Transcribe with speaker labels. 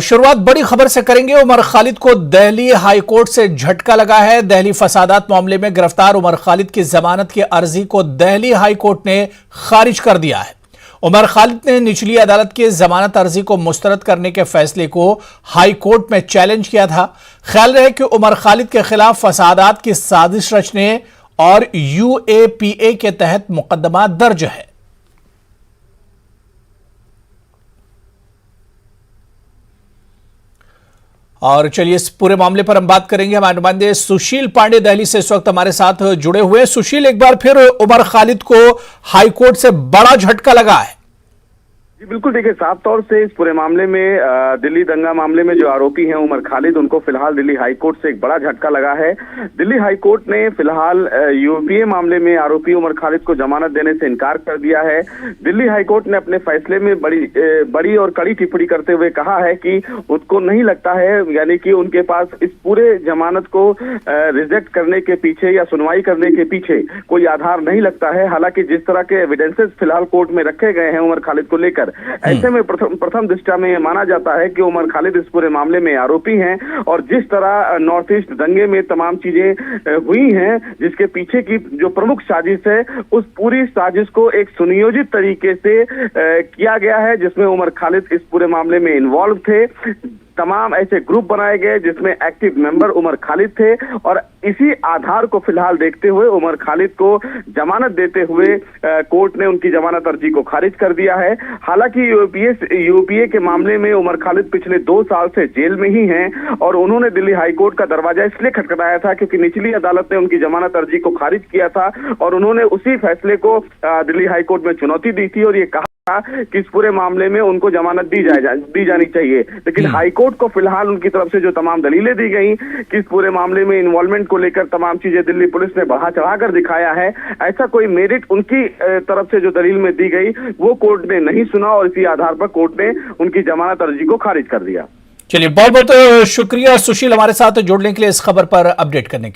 Speaker 1: शुरुआत बड़ी खबर से करेंगे। उमर खालिद को दिल्ली हाई कोर्ट से झटका लगा है। दिल्ली फसादात मामले में गिरफ्तार उमर खालिद की जमानत की अर्जी को दिल्ली हाई कोर्ट ने खारिज कर दिया है। उमर खालिद ने निचली अदालत की जमानत अर्जी को मुस्तरद करने के फैसले को हाई कोर्ट में चैलेंज किया था। ख्याल रहे कि उमर खालिद के खिलाफ फसादात की साजिश रचने और UAPA के तहत मुकदमा दर्ज है। और चलिए इस पूरे मामले पर हम बात करेंगे। हमारे नुमाइंदे सुशील पांडे दिल्ली से इस वक्त हमारे साथ जुड़े हुए हैं। सुशील, एक बार फिर उमर खालिद को हाई कोर्ट से बड़ा झटका लगा है।
Speaker 2: जी बिल्कुल, देखिए साफ तौर से इस पूरे मामले में दिल्ली दंगा मामले में जो आरोपी हैं उमर खालिद, उनको फिलहाल दिल्ली हाई कोर्ट से एक बड़ा झटका लगा है। दिल्ली हाई कोर्ट ने फिलहाल UAPA मामले में आरोपी उमर खालिद को जमानत देने से इनकार कर दिया है। दिल्ली हाई कोर्ट ने अपने फैसले में बड़ी और कड़ी टिप्पणी करते हुए कहा है कि उसको नहीं लगता है, यानी कि उनके पास इस पूरे जमानत को रिजेक्ट करने के पीछे या सुनवाई करने के पीछे कोई आधार नहीं लगता है। हालांकि जिस तरह के एविडेंसेस फिलहाल कोर्ट में रखे गए हैं उमर खालिद को लेकर, ऐसे में प्रथम दृष्टया में यह माना जाता है कि उमर खालिद इस पूरे मामले में आरोपी हैं। और जिस तरह नॉर्थ ईस्ट दंगे में तमाम चीजें हुई हैं, जिसके पीछे की जो प्रमुख साजिश है, उस पूरी साजिश को एक सुनियोजित तरीके से किया गया है, जिसमें उमर खालिद इस पूरे मामले में इन्वॉल्व थे। तमाम ऐसे ग्रुप बनाए गए जिसमें एक्टिव मेंबर उमर खालिद थे और इसी आधार को फिलहाल देखते हुए उमर खालिद को जमानत देते हुए कोर्ट ने उनकी जमानत अर्जी को खारिज कर दिया है। हालांकि UAPA के मामले में उमर खालिद पिछले 2 साल से जेल में ही हैं और उन्होंने दिल्ली हाई कोर्ट का दरवाजा इसलिए खटखटाया था क्योंकि निचली अदालत ने उनकी जमानत अर्जी को खारिज किया था और उन्होंने उसी फैसले को दिल्ली हाई कोर्ट में चुनौती दी थी और ये कहा कि इस पूरे मामले में उनको जमानत दी जानी चाहिए। लेकिन हाई कोर्ट को फिलहाल उनकी तरफ से जो तमाम दलीलें दी गई कि इस पूरे मामले में इन्वॉल्वमेंट को लेकर तमाम चीजें दिल्ली पुलिस ने बढ़ा चढ़ाकर दिखाया है, ऐसा कोई मेरिट उनकी तरफ से जो दलील में दी गई वो कोर्ट ने नहीं सुना और इसी आधार पर कोर्ट ने उनकी जमानत अर्जी को खारिज कर दिया।
Speaker 1: चलिए, बहुत बहुत शुक्रिया सुशील हमारे साथ जुड़ने के लिए, इस खबर पर अपडेट करने के लिए।